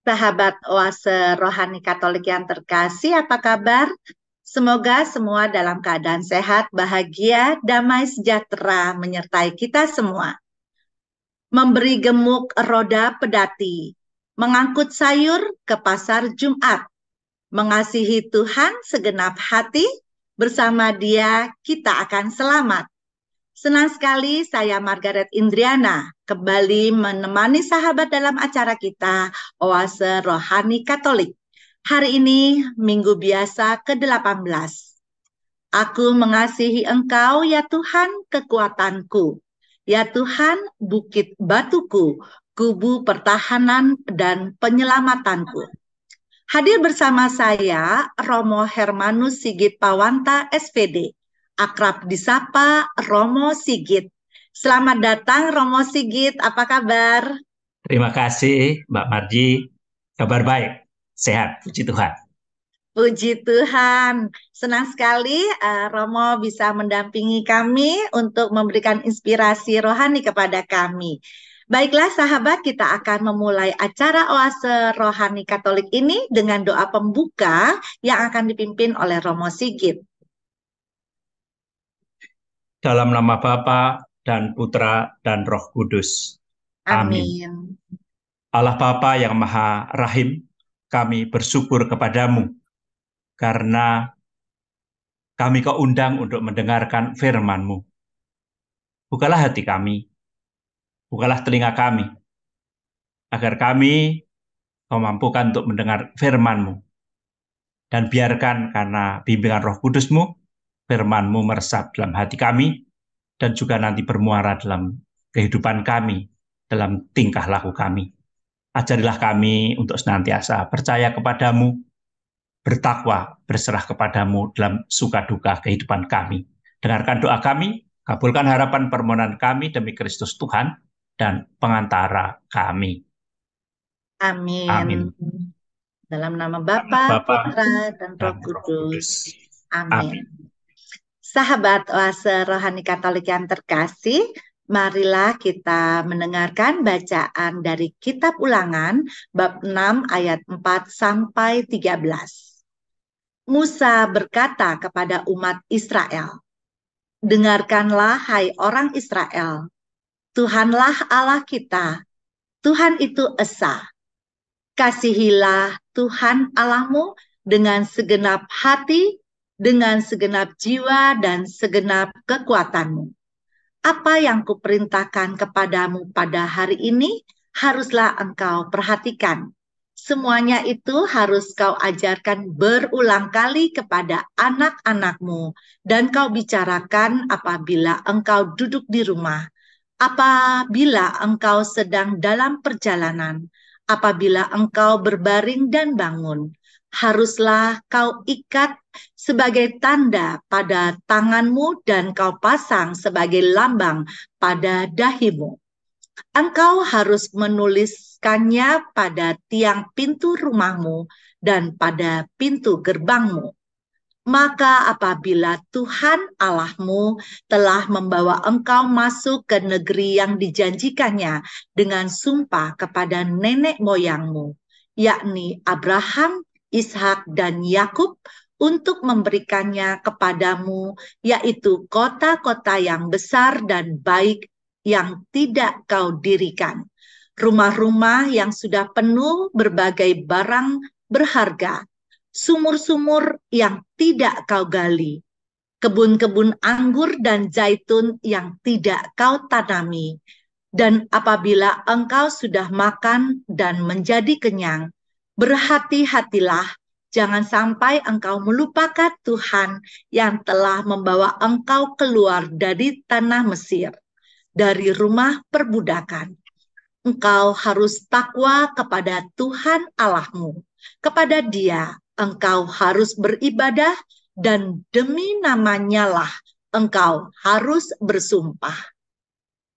Sahabat Oase Rohani Katolik yang terkasih, apa kabar? Semoga semua dalam keadaan sehat, bahagia, damai, sejahtera menyertai kita semua. Memberi gemuk roda pedati, mengangkut sayur ke pasar Jumat, mengasihi Tuhan segenap hati, bersama Dia kita akan selamat. Senang sekali saya Margaret Indriana kembali menemani sahabat dalam acara kita Oase Rohani Katolik. Hari ini Minggu biasa ke-18. Aku mengasihi Engkau ya Tuhan kekuatanku. Ya Tuhan bukit batuku, kubu pertahanan dan penyelamatanku. Hadir bersama saya Romo Hermanus Sigit Pawanta SPD. Akrab disapa Romo Sigit. Selamat datang Romo Sigit, apa kabar? Terima kasih Mbak Marji, kabar baik, sehat, puji Tuhan. Puji Tuhan, senang sekali Romo bisa mendampingi kami untuk memberikan inspirasi rohani kepada kami. Baiklah sahabat, kita akan memulai acara Oase Rohani Katolik ini dengan doa pembuka yang akan dipimpin oleh Romo Sigit. Dalam nama Bapa dan Putra dan Roh Kudus. Amin. Amin. Allah Bapa yang Maha Rahim, kami bersyukur kepadamu karena kami kau undang untuk mendengarkan firman-Mu. Bukalah hati kami, bukalah telinga kami, agar kami kau mampukan untuk mendengar firman-Mu. Dan biarkan karena bimbingan Roh Kudus-Mu, firman-Mu meresap dalam hati kami, dan juga nanti bermuara dalam kehidupan kami, dalam tingkah laku kami. Ajarilah kami untuk senantiasa percaya kepadamu, bertakwa, berserah kepadamu dalam suka duka kehidupan kami. Dengarkan doa kami, kabulkan harapan permohonan kami demi Kristus Tuhan dan pengantara kami. Amin. Amin. Dalam nama Bapa, Bapa, Putra, dan Roh dan Roh Kudus. Kudus. Amin. Sahabat Oase Rohani Katolik yang terkasih, marilah kita mendengarkan bacaan dari Kitab Ulangan bab 6 ayat 4 sampai 13. Musa berkata kepada umat Israel, "Dengarkanlah hai orang Israel, Tuhanlah Allah kita, Tuhan itu Esa. Kasihilah Tuhan Allahmu dengan segenap hati, dengan segenap jiwa dan segenap kekuatanmu. Apa yang kuperintahkan kepadamu pada hari ini, haruslah engkau perhatikan. Semuanya itu harus kau ajarkan berulang kali kepada anak-anakmu, dan kau bicarakan apabila engkau duduk di rumah, apabila engkau sedang dalam perjalanan, apabila engkau berbaring dan bangun. Haruslah kau ikat sebagai tanda pada tanganmu dan kau pasang sebagai lambang pada dahimu. Engkau harus menuliskannya pada tiang pintu rumahmu dan pada pintu gerbangmu. Maka apabila Tuhan Allahmu telah membawa engkau masuk ke negeri yang dijanjikannya dengan sumpah kepada nenek moyangmu, yakni Abraham, Ishak, dan Yakub, untuk memberikannya kepadamu, yaitu kota-kota yang besar dan baik yang tidak kau dirikan, rumah-rumah yang sudah penuh berbagai barang berharga, sumur-sumur yang tidak kau gali, kebun-kebun anggur dan zaitun yang tidak kau tanami. Dan apabila engkau sudah makan dan menjadi kenyang, berhati-hatilah, jangan sampai engkau melupakan Tuhan yang telah membawa engkau keluar dari tanah Mesir, dari rumah perbudakan. Engkau harus takwa kepada Tuhan Allahmu. Kepada Dia engkau harus beribadah, dan demi namanya lah engkau harus bersumpah.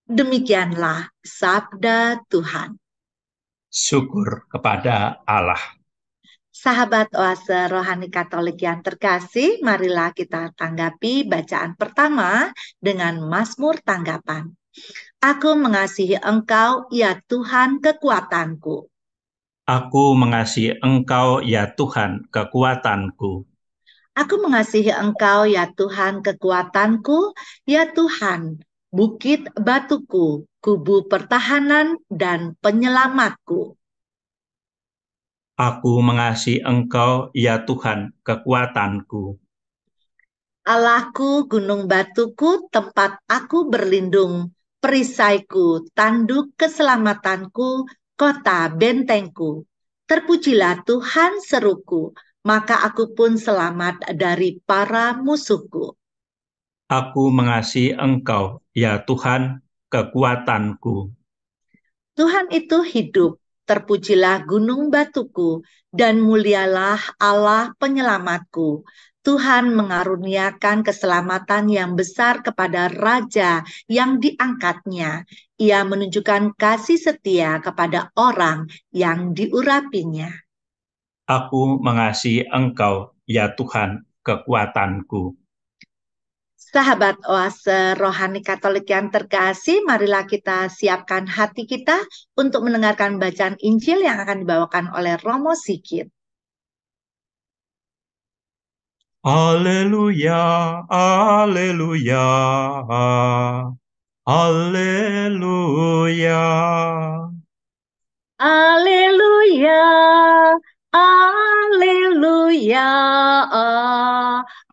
Demikianlah sabda Tuhan. Syukur kepada Allah. Sahabat Oase Rohani Katolik yang terkasih, marilah kita tanggapi bacaan pertama dengan Mazmur tanggapan. Aku mengasihi Engkau, ya Tuhan kekuatanku. Aku mengasihi Engkau, ya Tuhan, kekuatanku. Aku mengasihi Engkau, ya Tuhan, kekuatanku, ya Tuhan, bukit batuku, kubu pertahanan dan penyelamatku. Aku mengasihi Engkau, ya Tuhan, kekuatanku. Allahku, gunung batuku, tempat aku berlindung, perisaiku, tanduk keselamatanku, kota bentengku. Terpujilah Tuhan seruku, maka aku pun selamat dari para musuhku. Aku mengasihi Engkau, ya Tuhan, kekuatanku. Tuhan itu hidup, terpujilah gunung batuku, dan mulialah Allah penyelamatku. Tuhan mengaruniakan keselamatan yang besar kepada raja yang diangkatnya. Ia menunjukkan kasih setia kepada orang yang diurapinya. Aku mengasihi Engkau, ya Tuhan, kekuatanku. Sahabat Oase Rohani Katolik yang terkasih, marilah kita siapkan hati kita untuk mendengarkan bacaan Injil yang akan dibawakan oleh Romo Sigit. Haleluya, haleluya, haleluya. Haleluya, haleluya,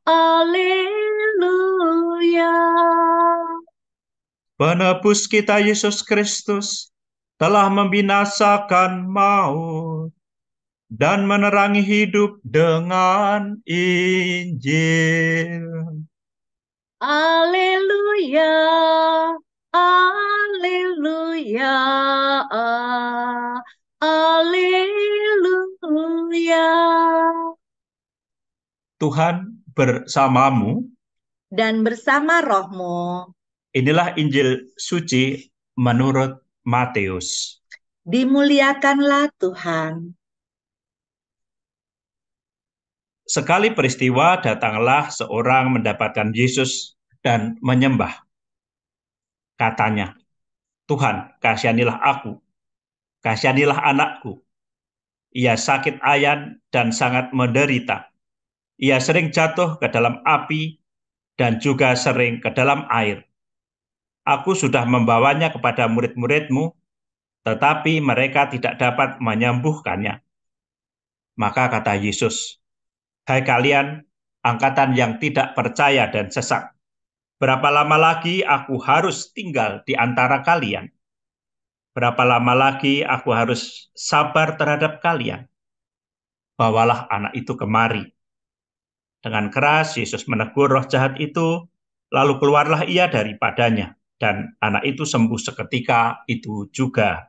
haleluya. Penebus kita Yesus Kristus telah membinasakan maut dan menerangi hidup dengan Injil. Haleluya, haleluya, haleluya. Tuhan bersamamu. Dan bersama rohmu. Inilah Injil suci menurut Matius. Dimuliakanlah Tuhan. Sekali peristiwa datanglah seorang mendapatkan Yesus dan menyembah. Katanya, Tuhan, kasihanilah aku, kasihanilah anakku. Ia sakit ayan dan sangat menderita. Ia sering jatuh ke dalam api dan juga sering ke dalam air. Aku sudah membawanya kepada murid-muridmu, tetapi mereka tidak dapat menyembuhkannya. Maka kata Yesus, hai kalian, angkatan yang tidak percaya dan sesat, berapa lama lagi aku harus tinggal di antara kalian? Berapa lama lagi aku harus sabar terhadap kalian? Bawalah anak itu kemari. Dengan keras Yesus menegur roh jahat itu, lalu keluarlah ia daripadanya, dan anak itu sembuh seketika itu juga.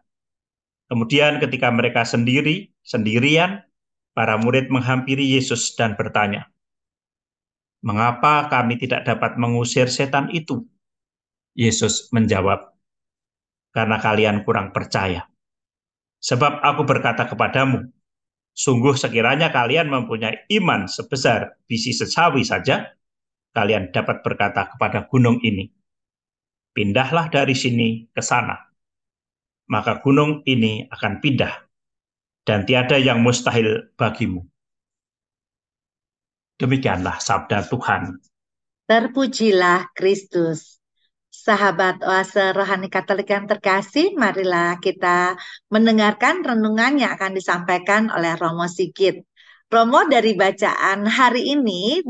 Kemudian ketika mereka sendirian, para murid menghampiri Yesus dan bertanya, mengapa kami tidak dapat mengusir setan itu? Yesus menjawab, karena kalian kurang percaya. Sebab aku berkata kepadamu, sungguh sekiranya kalian mempunyai iman sebesar biji sesawi saja, kalian dapat berkata kepada gunung ini, pindahlah dari sini ke sana. Maka gunung ini akan pindah, dan tiada yang mustahil bagimu. Demikianlah sabda Tuhan. Terpujilah Kristus. Sahabat Oase Rohani Katolik yang terkasih, marilah kita mendengarkan renungan yang akan disampaikan oleh Romo Sigit. Romo, dari bacaan hari ini,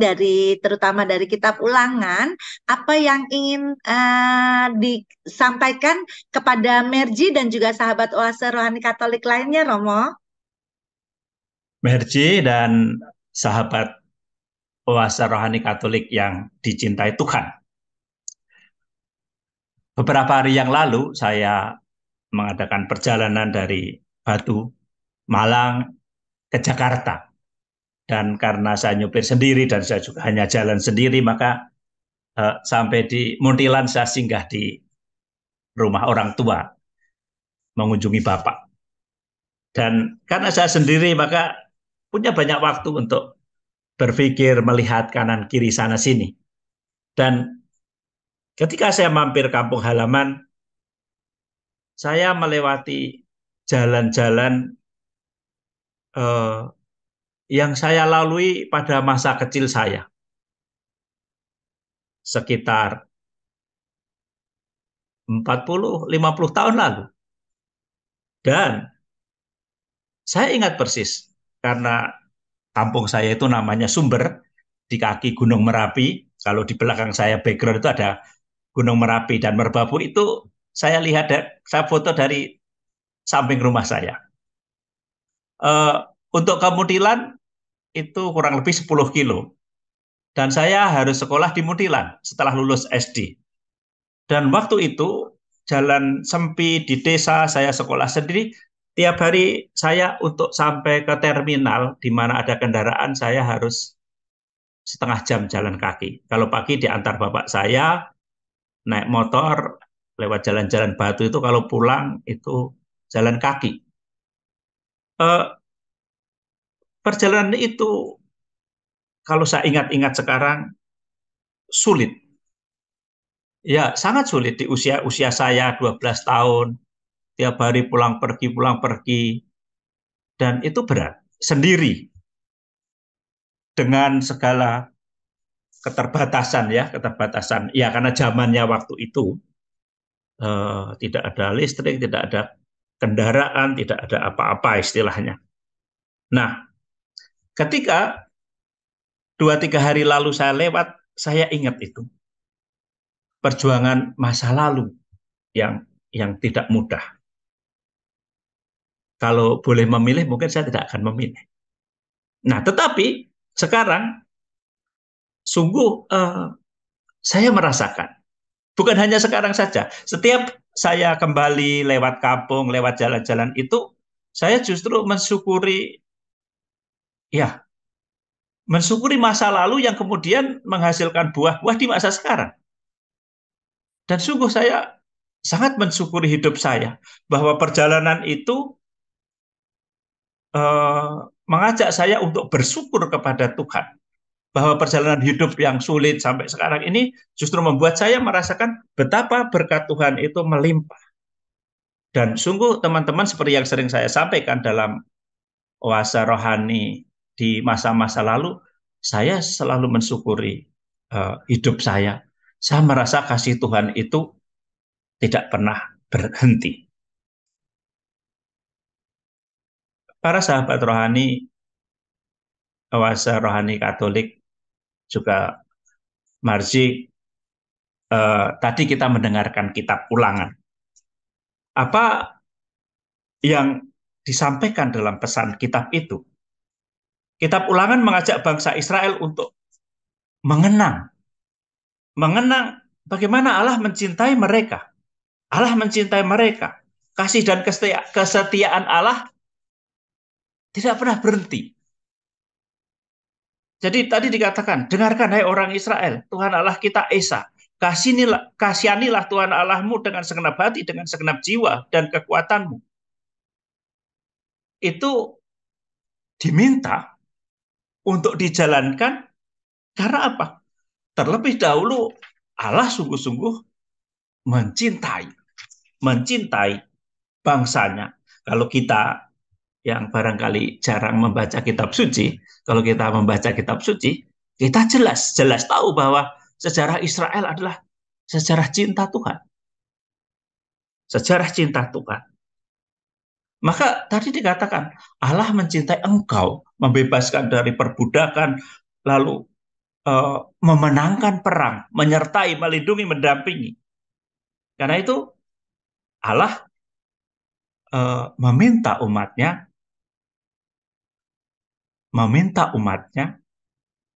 terutama dari kitab Ulangan, apa yang ingin disampaikan kepada Merji dan juga sahabat Oase Rohani Katolik lainnya, Romo? Merji dan sahabat Oase Rohani Katolik yang dicintai Tuhan. Beberapa hari yang lalu saya mengadakan perjalanan dari Batu, Malang ke Jakarta. Dan karena saya nyupir sendiri dan saya juga hanya jalan sendiri, maka sampai di Muntilan saya singgah di rumah orang tua, mengunjungi bapak. Dan karena saya sendiri, maka punya banyak waktu untuk berpikir, melihat kanan kiri sana sini. Dan ketika saya mampir kampung halaman, saya melewati jalan-jalan eh, yang saya lalui pada masa kecil saya, sekitar 40-50 tahun lalu. Dan saya ingat persis, karena kampung saya itu namanya Sumber, di kaki Gunung Merapi. Kalau di belakang saya background itu ada Gunung Merapi dan Merbabu, itu saya lihat, saya foto dari samping rumah saya. Eh, untuk ke Mudilan itu kurang lebih 10 kilo. Dan saya harus sekolah di Mudilan setelah lulus SD. Dan waktu itu jalan sempit di desa, saya sekolah sendiri. Tiap hari saya untuk sampai ke terminal di mana ada kendaraan, saya harus setengah jam jalan kaki. Kalau pagi diantar bapak saya, naik motor, lewat jalan-jalan batu itu, kalau pulang itu jalan kaki. Eh, Perjalanan itu, kalau saya ingat-ingat sekarang, sulit. Ya, sangat sulit di usia saya 12 tahun, tiap hari pulang pergi, dan itu berat. Sendiri, dengan segala keterbatasan ya, keterbatasan. Ya, karena zamannya waktu itu tidak ada listrik, tidak ada kendaraan, tidak ada apa-apa istilahnya. Nah, ketika 2-3 hari lalu saya lewat, saya ingat itu. Perjuangan masa lalu yang tidak mudah. Kalau boleh memilih, mungkin saya tidak akan memilih. Nah, tetapi sekarang sungguh saya merasakan, bukan hanya sekarang saja, setiap saya kembali lewat kampung, lewat jalan-jalan itu, saya justru mensyukuri, ya, mensyukuri masa lalu yang kemudian menghasilkan buah-buah di masa sekarang. Dan sungguh saya sangat mensyukuri hidup saya, bahwa perjalanan itu eh, mengajak saya untuk bersyukur kepada Tuhan. Bahwa perjalanan hidup yang sulit sampai sekarang ini justru membuat saya merasakan betapa berkat Tuhan itu melimpah. Dan sungguh teman-teman, seperti yang sering saya sampaikan dalam oase rohani di masa-masa lalu, saya selalu mensyukuri hidup saya. Saya merasa kasih Tuhan itu tidak pernah berhenti. Para sahabat rohani, oase rohani Katolik, juga Marji, tadi kita mendengarkan kitab Ulangan. Apa yang disampaikan dalam pesan kitab itu? Kitab Ulangan mengajak bangsa Israel untuk mengenang, mengenang bagaimana Allah mencintai mereka. Allah mencintai mereka. Kasih dan kesetiaan Allah tidak pernah berhenti. Jadi tadi dikatakan, dengarkan hai orang Israel, Tuhan Allah kita Esa. Kasihanilah Tuhan Allahmu dengan segenap hati, dengan segenap jiwa dan kekuatanmu. Itu diminta untuk dijalankan karena apa? Terlebih dahulu Allah sungguh-sungguh mencintai, mencintai bangsanya. Kalau kita yang barangkali jarang membaca kitab suci, kalau kita membaca kitab suci, kita jelas tahu bahwa sejarah Israel adalah sejarah cinta Tuhan. Sejarah cinta Tuhan. Maka tadi dikatakan, Allah mencintai engkau, membebaskan dari perbudakan, lalu memenangkan perang, menyertai, melindungi, mendampingi. Karena itu Allah meminta umatnya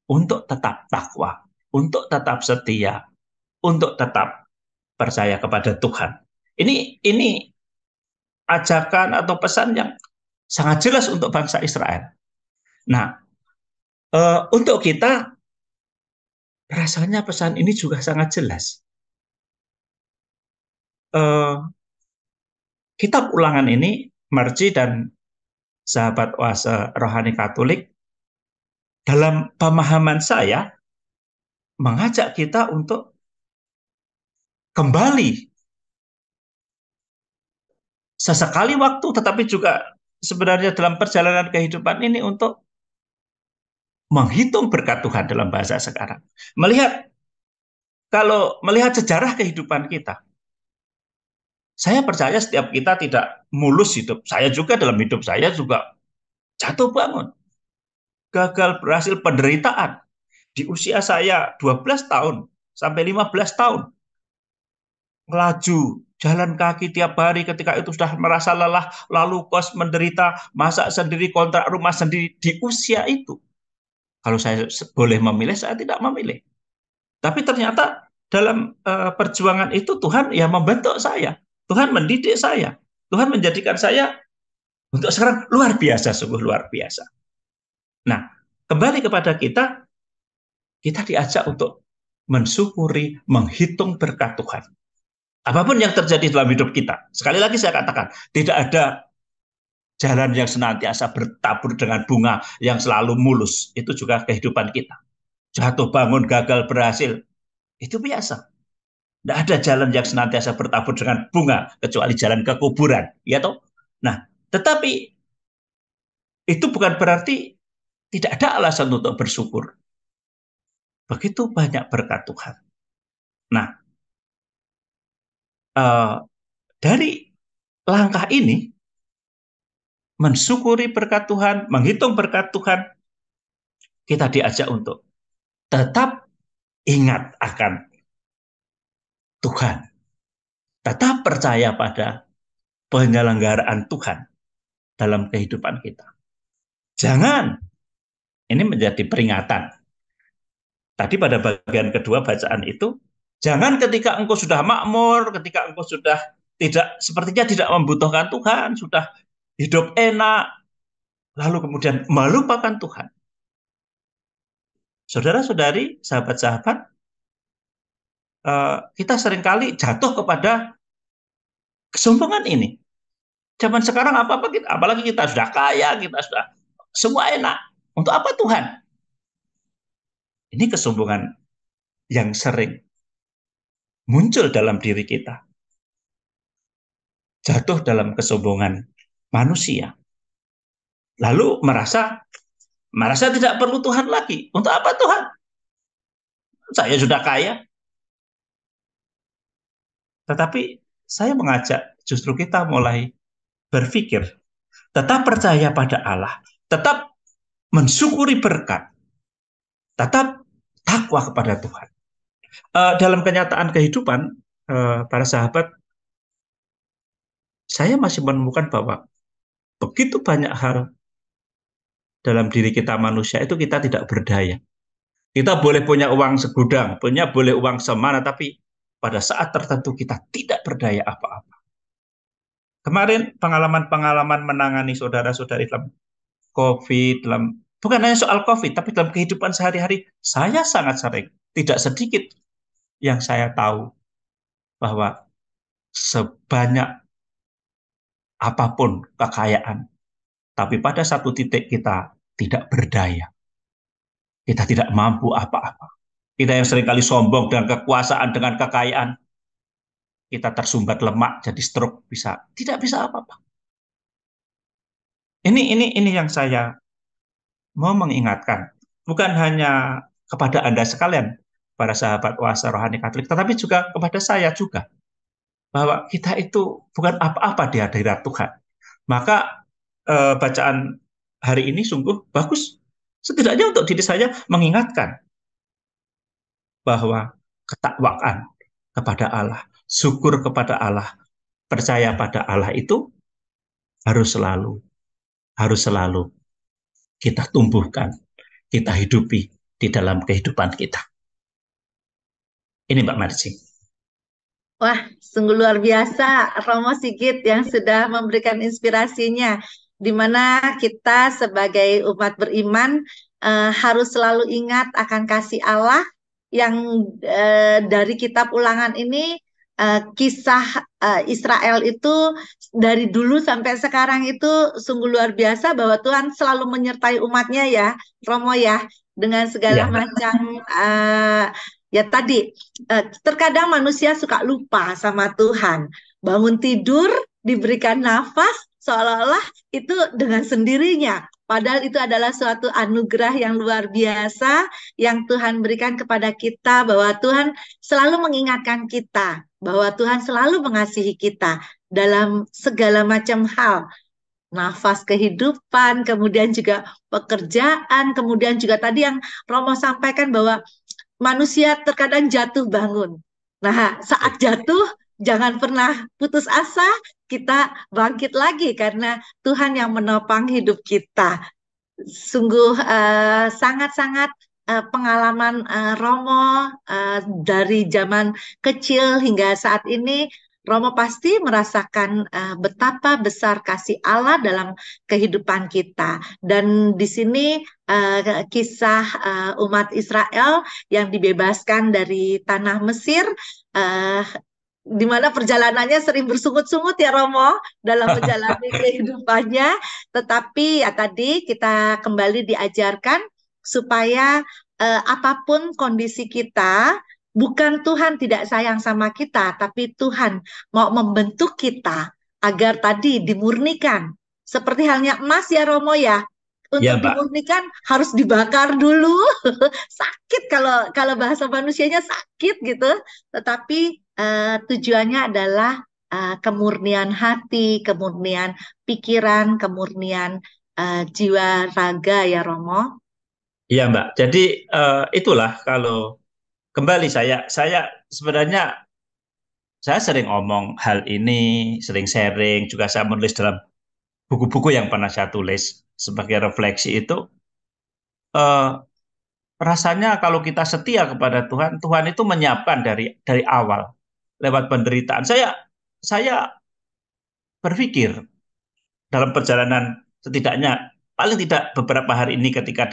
untuk tetap takwa, untuk tetap setia, untuk tetap percaya kepada Tuhan. Ini ajakan atau pesan yang sangat jelas untuk bangsa Israel. Nah, untuk kita rasanya pesan ini juga sangat jelas. Kitab Ulangan ini, Marji dan sahabat oase rohani Katolik, dalam pemahaman saya mengajak kita untuk kembali sesekali waktu, tetapi juga sebenarnya dalam perjalanan kehidupan ini untuk menghitung berkat Tuhan dalam bahasa sekarang. Kalau melihat sejarah kehidupan kita, saya percaya setiap kita tidak mulus hidup. Saya juga dalam hidup saya juga jatuh bangun, gagal berhasil penderitaan. Di usia saya 12 tahun sampai 15 tahun, melaju jalan kaki tiap hari ketika itu sudah merasa lelah, lalu kos menderita, masak sendiri, kontrak rumah sendiri di usia itu. Kalau saya boleh memilih, saya tidak memilih. Tapi ternyata dalam perjuangan itu Tuhan ya membentuk saya. Tuhan mendidik saya. Tuhan menjadikan saya untuk sekarang luar biasa, sungguh luar biasa. Nah, kembali kepada kita, kita diajak untuk mensyukuri, menghitung berkat Tuhan. Apapun yang terjadi dalam hidup kita, sekali lagi saya katakan, tidak ada jalan yang senantiasa bertabur dengan bunga yang selalu mulus. Itu juga kehidupan kita. Jatuh bangun, gagal berhasil, itu biasa. Tidak ada jalan yang senantiasa bertabur dengan bunga, kecuali jalan ke kuburan. Ya toh? Nah, tetapi itu bukan berarti tidak ada alasan untuk bersyukur. Begitu banyak berkat Tuhan. Nah, dari langkah ini, mensyukuri berkat Tuhan, menghitung berkat Tuhan, kita diajak untuk tetap ingat akan Tuhan. Tetap percaya pada penyelenggaraan Tuhan dalam kehidupan kita. Jangan, ini menjadi peringatan. Tadi pada bagian kedua bacaan itu, jangan ketika engkau sudah makmur, ketika engkau sudah sepertinya tidak membutuhkan Tuhan, sudah hidup enak, lalu kemudian melupakan Tuhan. Saudara-saudari, sahabat-sahabat, kita seringkali jatuh kepada kesombongan ini. Zaman sekarang apa-apa kita, apalagi kita sudah kaya, kita sudah semua enak. Untuk apa Tuhan? Ini kesombongan yang sering muncul dalam diri kita. Jatuh dalam kesombongan manusia. Lalu merasa tidak perlu Tuhan lagi. Untuk apa Tuhan? Saya sudah kaya. Tetapi saya mengajak justru kita mulai berpikir, tetap percaya pada Allah, tetap mensyukuri berkat, tetap takwa kepada Tuhan. Dalam kenyataan kehidupan, para sahabat, saya masih menemukan bahwa begitu banyak hal dalam diri kita manusia itu kita tidak berdaya. Kita boleh punya uang segudang, boleh uang semana, tapi pada saat tertentu kita tidak berdaya apa-apa. Kemarin pengalaman-pengalaman menangani saudara-saudari dalam COVID, bukan hanya soal COVID, tapi dalam kehidupan sehari-hari, saya sangat sering, tidak sedikit yang saya tahu bahwa sebanyak apapun kekayaan, tapi pada satu titik kita tidak berdaya. Kita tidak mampu apa-apa. Kita yang seringkali sombong dengan kekuasaan, dengan kekayaan, kita tersumbat lemak, jadi stroke, tidak bisa apa-apa. Ini yang saya mau mengingatkan, bukan hanya kepada Anda sekalian, para sahabat Oase Rohani Katolik, tetapi juga kepada saya juga, bahwa kita itu bukan apa-apa di hadirat Tuhan. Maka bacaan hari ini sungguh bagus, setidaknya untuk diri saya mengingatkan bahwa ketakwaan kepada Allah, syukur kepada Allah, percaya pada Allah itu harus selalu kita tumbuhkan, kita hidupi di dalam kehidupan kita. Ini Mbak Marci. Wah, sungguh luar biasa Romo Sigit yang sudah memberikan inspirasinya, di mana kita sebagai umat beriman harus selalu ingat akan kasih Allah yang dari kitab Ulangan ini, kisah Israel itu dari dulu sampai sekarang itu sungguh luar biasa, bahwa Tuhan selalu menyertai umatnya ya, Romo ya, dengan segala macam ya tadi, terkadang manusia suka lupa sama Tuhan. Bangun tidur, diberikan nafas, seolah-olah itu dengan sendirinya. Padahal itu adalah suatu anugerah yang luar biasa yang Tuhan berikan kepada kita, bahwa Tuhan selalu mengingatkan kita, bahwa Tuhan selalu mengasihi kita dalam segala macam hal. Nafas kehidupan, kemudian juga pekerjaan, kemudian juga tadi yang Romo sampaikan bahwa manusia terkadang jatuh bangun. Nah, saat jatuh, jangan pernah putus asa, kita bangkit lagi karena Tuhan yang menopang hidup kita. Sungguh sangat-sangat pengalaman Romo dari zaman kecil hingga saat ini. Romo pasti merasakan betapa besar kasih Allah dalam kehidupan kita. Dan di sini kisah umat Israel yang dibebaskan dari tanah Mesir, uh, di mana perjalanannya sering bersungut-sungut ya Romo dalam menjalani kehidupannya, tetapi ya tadi kita kembali diajarkan supaya apapun kondisi kita, bukan Tuhan tidak sayang sama kita, tapi Tuhan mau membentuk kita agar tadi dimurnikan. Seperti halnya emas ya Romo ya, Ya, untuk Mbak. dimurnikan harus dibakar dulu. Sakit kalau kalau bahasa manusianya sakit gitu. Tetapi tujuannya adalah kemurnian hati, kemurnian pikiran, kemurnian jiwa raga ya Romo. Iya, Mbak. Jadi itulah kalau kembali saya sebenarnya saya sering ngomong hal ini, sering sharing, juga saya menulis dalam buku-buku yang pernah saya tulis sebagai refleksi itu eh, rasanya kalau kita setia kepada Tuhan, Tuhan itu menyiapkan dari awal lewat penderitaan. Saya berpikir dalam perjalanan setidaknya paling tidak beberapa hari ini ketika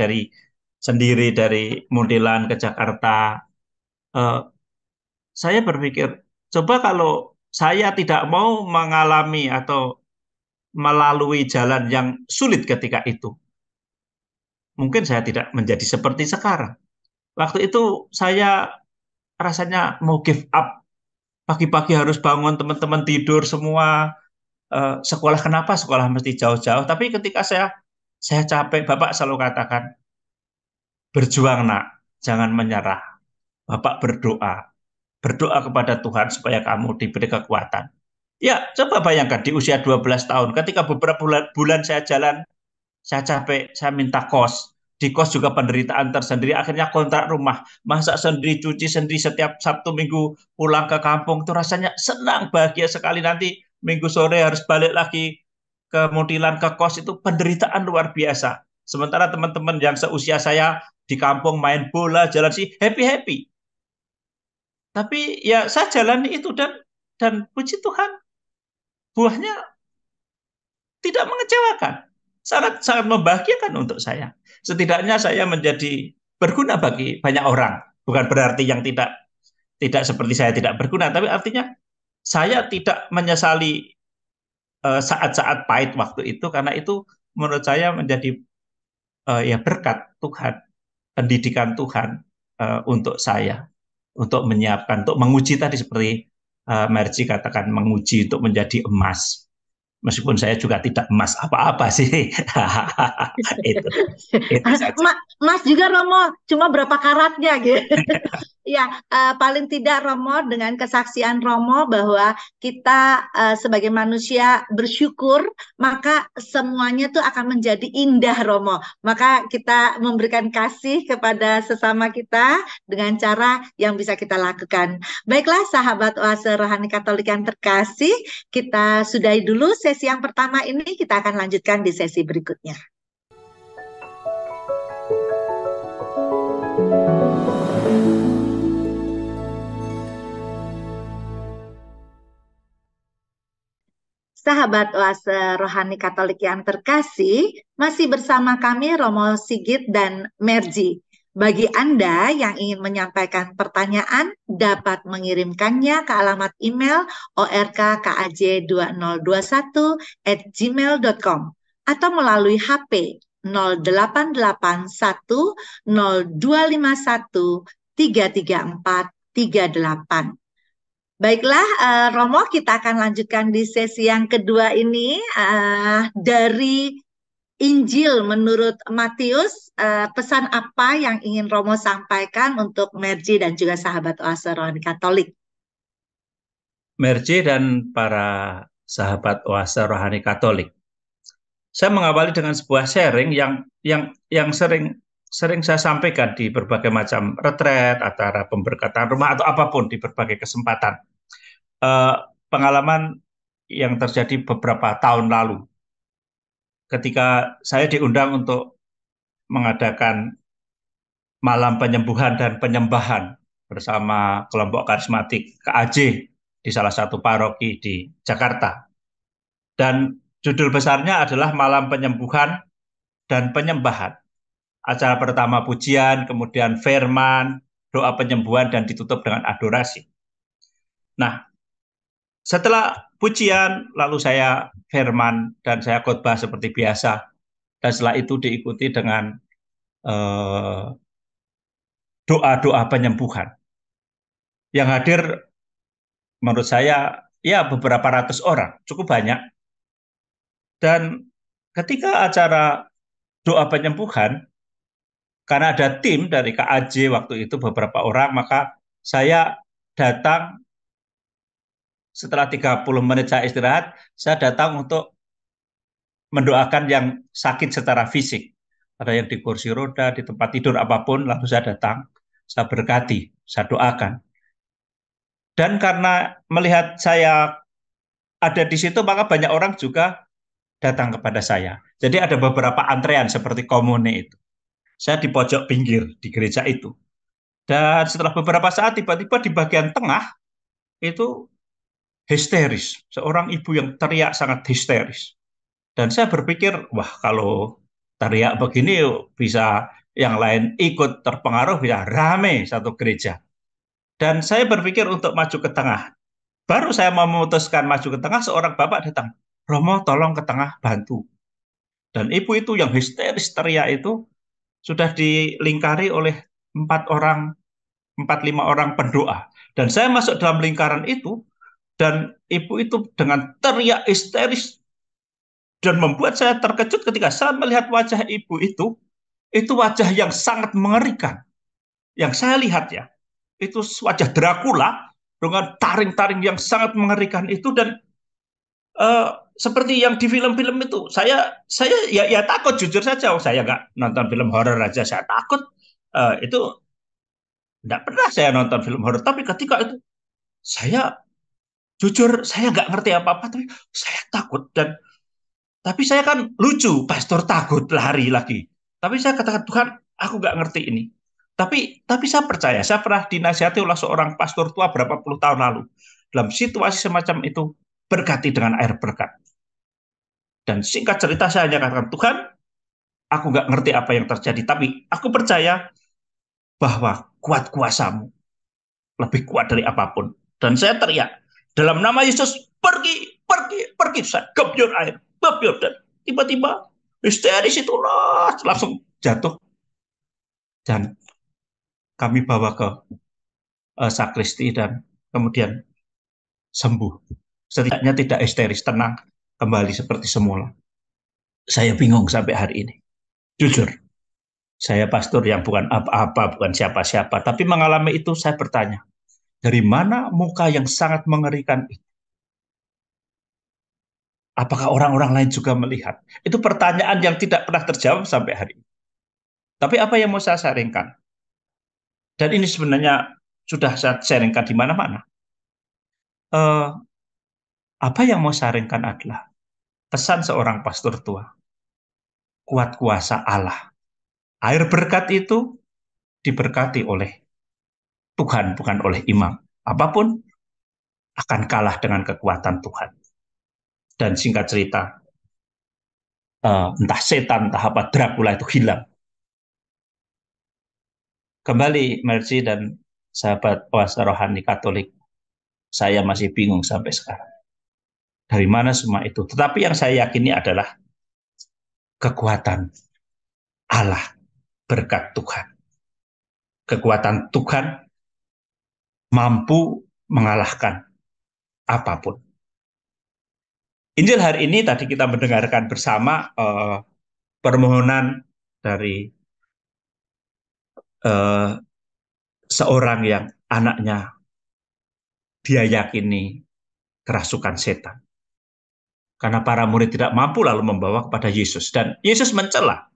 sendiri dari Muntilan ke Jakarta, eh, saya berpikir coba kalau saya tidak mau mengalami atau melalui jalan yang sulit ketika itu, mungkin saya tidak menjadi seperti sekarang. Waktu itu saya rasanya mau give up. Pagi-pagi harus bangun, teman-teman tidur semua. Sekolah kenapa sekolah mesti jauh-jauh? Tapi ketika saya capek, Bapak selalu katakan, berjuang nak, jangan menyerah. Bapak berdoa kepada Tuhan supaya kamu diberi kekuatan. Ya, coba bayangkan di usia 12 tahun, ketika beberapa bulan saya jalan, saya capek, saya minta kos. Di kos juga penderitaan tersendiri, akhirnya kontrak rumah, masak sendiri, cuci sendiri setiap Sabtu Minggu pulang ke kampung, itu rasanya senang, bahagia sekali. Nanti Minggu sore harus balik lagi ke Muntilan, ke kos, itu penderitaan luar biasa. Sementara teman-teman yang seusia saya di kampung main bola, jalan sih, happy-happy. Tapi ya saya jalani itu dan puji Tuhan, buahnya tidak mengecewakan, sangat sangat membahagiakan untuk saya. Setidaknya saya menjadi berguna bagi banyak orang. Bukan berarti yang tidak seperti saya tidak berguna, tapi artinya saya tidak menyesali saat-saat pahit waktu itu, karena itu menurut saya menjadi ya berkat Tuhan, pendidikan Tuhan untuk saya, untuk menyiapkan, untuk menguji tadi seperti Mercy katakan, menguji untuk menjadi emas. Meskipun saya juga tidak emas apa-apa sih. itu itu saja. Mas juga Romo, cuma berapa karatnya gitu. Ya, paling tidak Romo dengan kesaksian Romo bahwa kita sebagai manusia bersyukur, maka semuanya tuh akan menjadi indah Romo. Maka kita memberikan kasih kepada sesama kita dengan cara yang bisa kita lakukan. Baiklah sahabat Oase Rohani Katolik yang terkasih, kita sudahi dulu sesi yang pertama ini, kita akan lanjutkan di sesi berikutnya. Sahabat Oase Rohani Katolik yang terkasih, masih bersama kami Romo Sigit dan Mercy. Bagi Anda yang ingin menyampaikan pertanyaan, dapat mengirimkannya ke alamat email orkaj2021@gmail.com atau melalui HP 0881 0251 334 38. Baiklah, Romo, kita akan lanjutkan di sesi yang kedua ini dari Injil menurut Matius. Pesan apa yang ingin Romo sampaikan untuk Merji dan juga sahabat Oase Rohani Katolik? Mercy dan para sahabat Oase Rohani Katolik. Saya mengawali dengan sebuah sharing yang sering saya sampaikan di berbagai macam retret, acara pemberkatan rumah atau apapun di berbagai kesempatan. Eh, Pengalaman yang terjadi beberapa tahun lalu, ketika saya diundang untuk mengadakan malam penyembuhan dan penyembahan bersama kelompok karismatik KAJ di salah satu paroki di Jakarta. Dan judul besarnya adalah Malam Penyembuhan dan Penyembahan. Acara pertama pujian, kemudian firman, doa penyembuhan, dan ditutup dengan adorasi. Nah, setelah pujian, lalu saya firman dan saya khotbah seperti biasa. Dan setelah itu diikuti dengan doa-doa penyembuhan. Yang hadir menurut saya ya beberapa ratus orang, cukup banyak. Dan ketika acara doa penyembuhan, karena ada tim dari KAJ waktu itu beberapa orang, maka saya datang setelah 30 menit saya istirahat, saya datang untuk mendoakan yang sakit secara fisik. Ada yang di kursi roda, di tempat tidur apapun, lalu saya datang, saya berkati, saya doakan. Dan karena melihat saya ada di situ, maka banyak orang juga datang kepada saya. Jadi ada beberapa antrean seperti komune itu. Saya di pojok pinggir di gereja itu. Dan setelah beberapa saat tiba-tiba di bagian tengah itu histeris. Seorang ibu yang teriak sangat histeris. Dan saya berpikir, wah kalau teriak begini bisa yang lain ikut terpengaruh, bisa rame satu gereja. Dan saya berpikir untuk maju ke tengah. Baru saya mau memutuskan maju ke tengah, seorang bapak datang. Romo tolong ke tengah bantu. Dan ibu itu yang histeris teriak itu sudah dilingkari oleh 4 orang, 4-5 orang pendoa. Dan saya masuk dalam lingkaran itu, dan ibu itu dengan teriak histeris dan membuat saya terkejut ketika saya melihat wajah ibu itu wajah yang sangat mengerikan. Yang saya lihat ya, itu wajah Dracula dengan taring-taring yang sangat mengerikan itu dan seperti yang di film-film itu. Saya ya takut jujur saja. Saya nggak nonton film horor aja saya takut. Itu nggak pernah saya nonton film horor. Tapi ketika itu saya jujur saya nggak ngerti apa-apa. Tapi saya takut dan tapi saya kan lucu, pastor takut lari lagi. Tapi saya katakan Tuhan, aku nggak ngerti ini. Tapi saya percaya, saya pernah dinasihati oleh seorang pastor tua berapa puluh tahun lalu. Dalam situasi semacam itu, berkati dengan air berkat. Dan singkat cerita saya hanya katakan, Tuhan, aku nggak ngerti apa yang terjadi, tapi aku percaya bahwa kuat kuasamu lebih kuat dari apapun. Dan saya teriak, dalam nama Yesus, pergi, pergi, pergi. Saya gebyur air, gebyur. Dan tiba-tiba histeris itu langsung jatuh. Dan kami bawa ke sakristi dan kemudian sembuh. Setidaknya tidak histeris, tenang, kembali seperti semula. Saya bingung sampai hari ini. Jujur, saya pastor yang bukan apa-apa, bukan siapa-siapa. Tapi mengalami itu saya bertanya, dari mana muka yang sangat mengerikan itu? Apakah orang-orang lain juga melihat? Itu pertanyaan yang tidak pernah terjawab sampai hari ini. Tapi apa yang mau saya sharingkan? Dan ini sebenarnya sudah saya sharingkan di mana-mana. Eh, Apa yang mau saya sharingkan adalah pesan seorang pastor tua. Kuat kuasa Allah. Air berkat itu diberkati oleh Tuhan, bukan oleh imam. Apapun akan kalah dengan kekuatan Tuhan. Dan singkat cerita, entah setan, entah apa, Dracula itu hilang. Kembali, Mercy dan sahabat Oase Rohani Katolik, saya masih bingung sampai sekarang. Dari mana semua itu? Tetapi yang saya yakini adalah kekuatan Allah, berkat Tuhan. Kekuatan Tuhan mampu mengalahkan apapun. Injil hari ini tadi kita mendengarkan bersama permohonan dari uh, seorang yang anaknya dia yakini kerasukan setan. Karena para murid tidak mampu lalu membawa kepada Yesus. Dan Yesus mencela.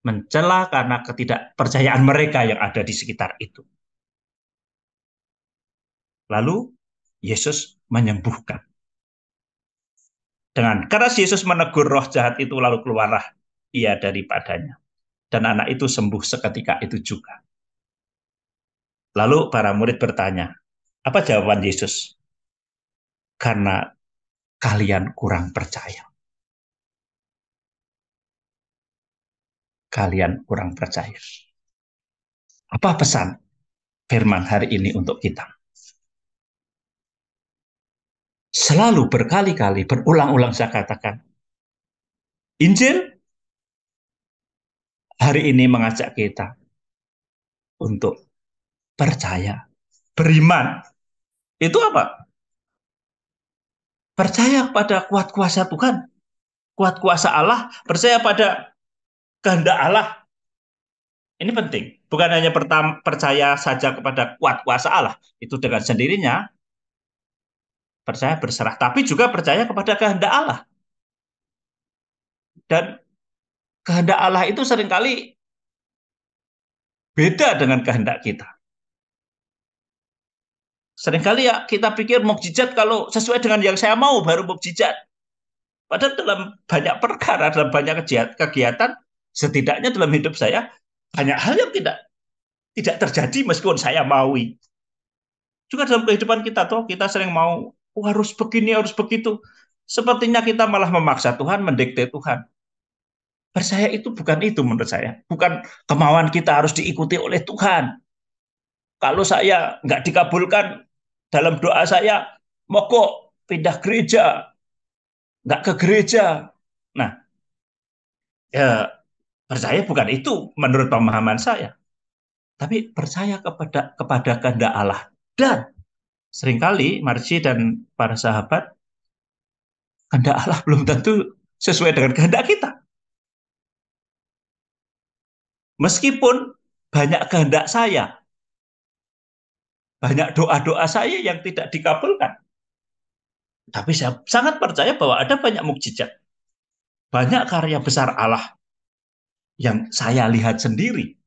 Mencela karena ketidakpercayaan mereka yang ada di sekitar itu. Lalu Yesus menyembuhkan. Dengan keras Yesus menegur roh jahat itu, lalu keluarlah ia daripadanya. Dan anak itu sembuh seketika itu juga. Lalu para murid bertanya, apa jawaban Yesus? Karena kalian kurang percaya. Kalian kurang percaya. Apa pesan firman hari ini untuk kita? Selalu berkali-kali, berulang-ulang saya katakan, Injil hari ini mengajak kita untuk percaya, beriman. Itu apa? Percaya pada kuat kuasa Tuhan, kuat kuasa Allah, percaya pada kehendak Allah. Ini penting. Bukan hanya percaya saja kepada kuat kuasa Allah, itu dengan sendirinya percaya berserah, tapi juga percaya kepada kehendak Allah. Dan kehendak Allah itu seringkali beda dengan kehendak kita. Seringkali ya kita pikir mukjizat kalau sesuai dengan yang saya mau baru mukjizat. Padahal dalam banyak perkara, dalam banyak kegiatan, setidaknya dalam hidup saya banyak hal yang tidak terjadi meskipun saya maui. Juga dalam kehidupan kita toh kita sering mau harus begini, harus begitu. Sepertinya kita malah memaksa Tuhan, mendikte Tuhan. Percaya itu bukan itu menurut saya. Bukan kemauan kita harus diikuti oleh Tuhan. Kalau saya nggak dikabulkan dalam doa saya, mogok pindah gereja, nggak ke gereja. Nah, ya percaya bukan itu menurut pemahaman saya. Tapi percaya kepada kehendak Allah. Dan seringkali Marci dan para sahabat, kehendak Allah belum tentu sesuai dengan kehendak kita. Meskipun banyak kehendak saya, banyak doa-doa saya yang tidak dikabulkan. Tapi saya sangat percaya bahwa ada banyak mukjizat. Banyak karya besar Allah yang saya lihat sendiri.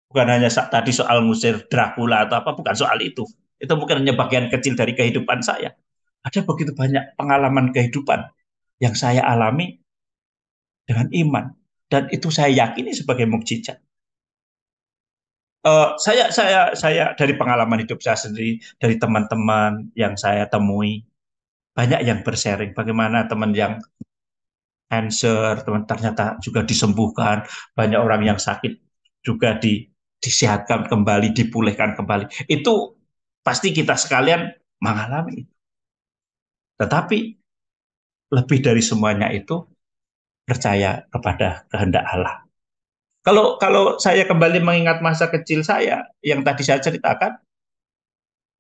Bukan hanya tadi soal ngusir Dracula atau apa, bukan soal itu. Itu mungkin hanya bagian kecil dari kehidupan saya. Ada begitu banyak pengalaman kehidupan yang saya alami dengan iman. Dan itu saya yakini sebagai mukjizat. Saya dari pengalaman hidup saya sendiri, dari teman-teman yang saya temui, banyak yang bersharing bagaimana teman yang cancer, teman ternyata juga disembuhkan, banyak orang yang sakit juga disehatkan kembali, dipulihkan kembali. Itu pasti kita sekalian mengalami. Tetapi lebih dari semuanya itu percaya kepada kehendak Allah. Kalau saya kembali mengingat masa kecil saya yang tadi saya ceritakan,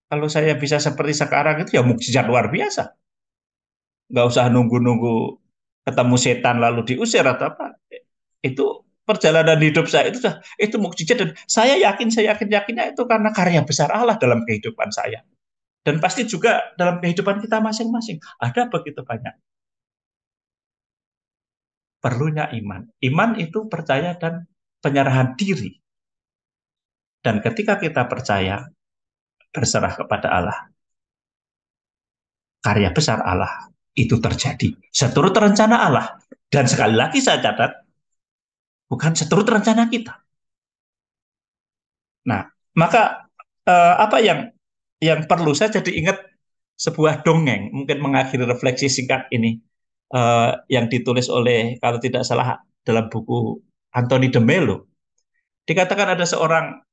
kalau saya bisa seperti sekarang itu ya mukjizat luar biasa. Nggak usah nunggu-nunggu ketemu setan lalu diusir atau apa. Itu perjalanan hidup saya itu mukjizat dan saya yakinnya itu karena karya besar Allah dalam kehidupan saya. Dan pasti juga dalam kehidupan kita masing-masing ada begitu banyak. Perlunya iman. Iman itu percaya dan penyerahan diri. Dan ketika kita percaya, berserah kepada Allah, karya besar Allah itu terjadi. Seturut rencana Allah. Dan sekali lagi saya catat, bukan seturut rencana kita. Nah, maka apa yang perlu saya jadi ingat sebuah dongeng, mungkin mengakhiri refleksi singkat ini, yang ditulis oleh, kalau tidak salah, dalam buku Anthony de Mello. Dikatakan ada seorang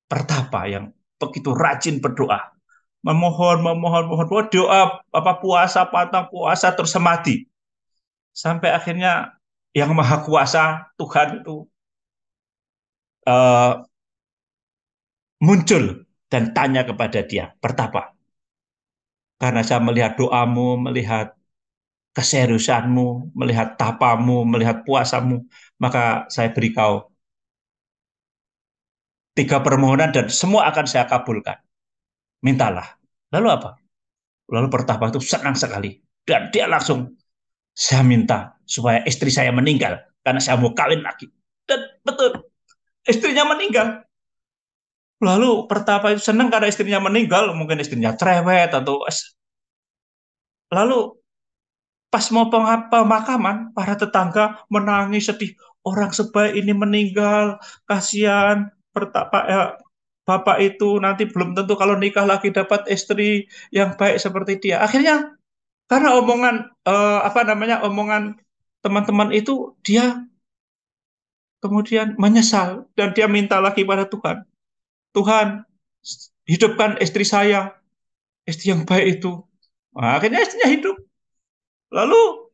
pertapa yang begitu rajin berdoa, memohon doa, apa puasa, pantang puasa, terus semati. Sampai akhirnya yang maha kuasa Tuhan itu uh, muncul dan tanya kepada dia, pertapa, Karena saya melihat doamu, melihat keseriusanmu, melihat tapamu, melihat puasamu, maka saya beri kau 3 permohonan dan semua akan saya kabulkan. Mintalah. Lalu apa? Lalu pertapa itu senang sekali. Dan dia langsung, saya minta supaya istri saya meninggal. Karena saya mau kawin lagi. Dan betul, istrinya meninggal. Lalu pertapa itu senang karena istrinya meninggal. Mungkin istrinya cerewet atau... Lalu pas mau pemakaman, para tetangga menangis sedih. Orang sebaik ini meninggal, kasihan. Pertapa, ya, bapak itu nanti belum tentu kalau nikah lagi dapat istri yang baik seperti dia. Akhirnya karena omongan teman-teman itu, dia kemudian menyesal dan dia minta lagi pada Tuhan. Tuhan, hidupkan istri saya, istri yang baik itu. Nah, akhirnya istrinya hidup. Lalu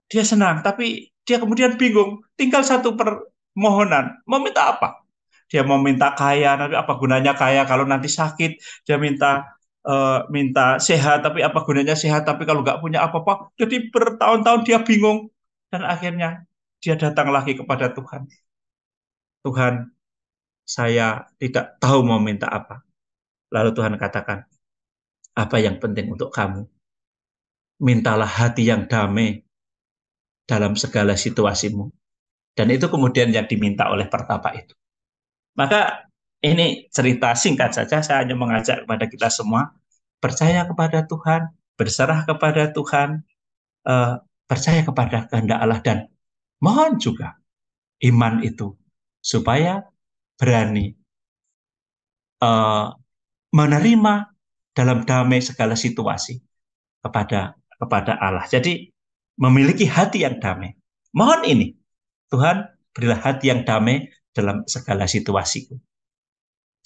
dia senang, tapi dia kemudian bingung. Tinggal satu permohonan. Mau minta apa? Dia mau minta kaya, tapi apa gunanya kaya kalau nanti sakit? Dia minta sehat, tapi apa gunanya sehat? Tapi kalau nggak punya apa-apa, jadi bertahun-tahun dia bingung. Dan akhirnya dia datang lagi kepada Tuhan. Tuhan, saya tidak tahu mau minta apa. Lalu Tuhan katakan, apa yang penting untuk kamu? Mintalah hati yang damai dalam segala situasimu. Dan itu kemudian yang diminta oleh pertapa itu. Maka ini cerita singkat saja, saya hanya mengajak kepada kita semua, percaya kepada Tuhan, berserah kepada Tuhan, eh, percaya kepada kehendak Allah, dan mohon juga iman itu, supaya berani eh, menerima dalam damai segala situasi kepada Allah. Jadi memiliki hati yang damai. Mohon ini, Tuhan berilah hati yang damai dalam segala situasiku.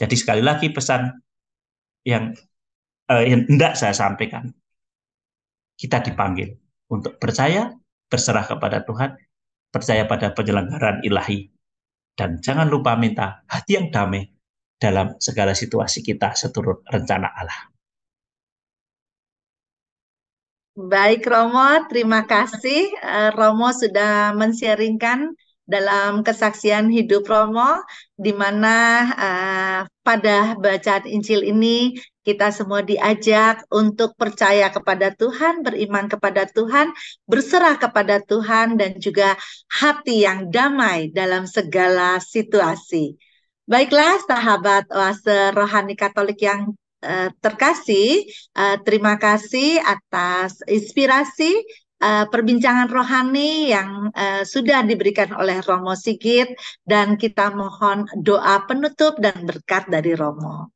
Jadi sekali lagi pesan yang hendak saya sampaikan, kita dipanggil untuk percaya, berserah kepada Tuhan, percaya pada penyelenggaraan ilahi, dan jangan lupa minta hati yang damai dalam segala situasi kita seturut rencana Allah. Baik Romo, terima kasih. Romo sudah men-sharingkan dalam kesaksian hidup Romo, di mana pada bacaan Injil ini kita semua diajak untuk percaya kepada Tuhan, beriman kepada Tuhan, berserah kepada Tuhan, dan juga hati yang damai dalam segala situasi. Baiklah sahabat Oase Rohani Katolik yang terkasih, terima kasih atas inspirasi perbincangan rohani yang sudah diberikan oleh Romo Sigit, dan kita mohon doa penutup dan berkat dari Romo.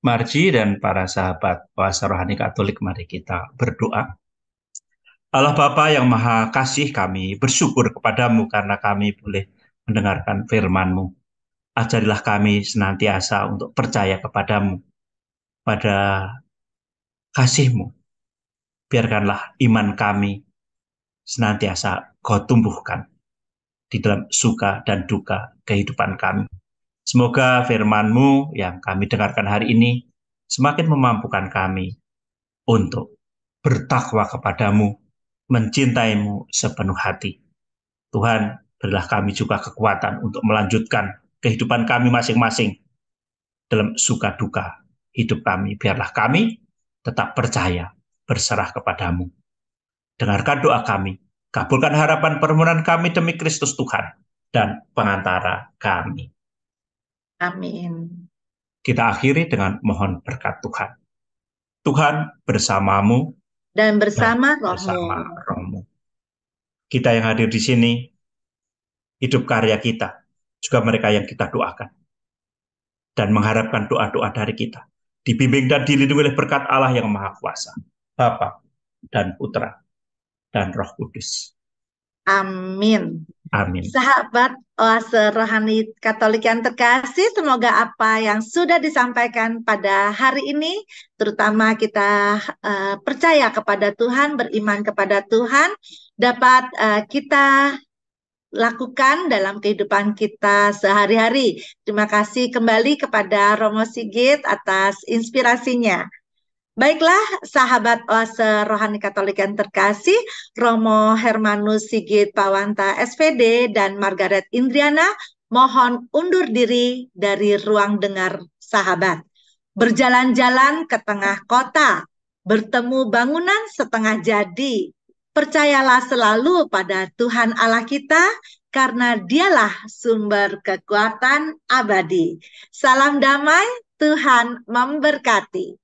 Marji dan para sahabat Oase Rohani Katolik, mari kita berdoa. Allah Bapa yang Maha Kasih, kami bersyukur kepadamu karena kami boleh mendengarkan firman-Mu. Ajarilah kami senantiasa untuk percaya kepadamu, pada kasih-Mu. Biarkanlah iman kami senantiasa Kau tumbuhkan di dalam suka dan duka kehidupan kami. Semoga firman-Mu yang kami dengarkan hari ini semakin memampukan kami untuk bertakwa kepadamu, mencintai-Mu sepenuh hati. Tuhan, berilah kami juga kekuatan untuk melanjutkan kehidupan kami masing-masing dalam suka duka hidup kami. Biarlah kami tetap percaya, berserah kepadamu. Dengarkan doa kami, kabulkan harapan permohonan kami demi Kristus Tuhan dan pengantara kami. Amin. Kita akhiri dengan mohon berkat Tuhan. Tuhan bersamamu Dan bersama Rohmu. Kita yang hadir di sini, hidup karya kita, juga mereka yang kita doakan, dan mengharapkan doa-doa dari kita, dibimbing dan dilindungi oleh berkat Allah yang Maha Kuasa, Bapa dan Putra dan Roh Kudus. Amin. Amin. Sahabat Oase Rohani Katolik yang terkasih, semoga apa yang sudah disampaikan pada hari ini, terutama kita percaya kepada Tuhan, beriman kepada Tuhan, dapat kita lakukan dalam kehidupan kita sehari-hari. Terima kasih kembali kepada Romo Sigit atas inspirasinya. Baiklah, sahabat Oase Rohani Katolik yang terkasih, Romo Hermanus Sigit Pawanta SPD dan Margaret Indriana mohon undur diri dari ruang dengar sahabat. Berjalan-jalan ke tengah kota, bertemu bangunan setengah jadi. Percayalah selalu pada Tuhan Allah kita, karena dialah sumber kekuatan abadi. Salam damai, Tuhan memberkati.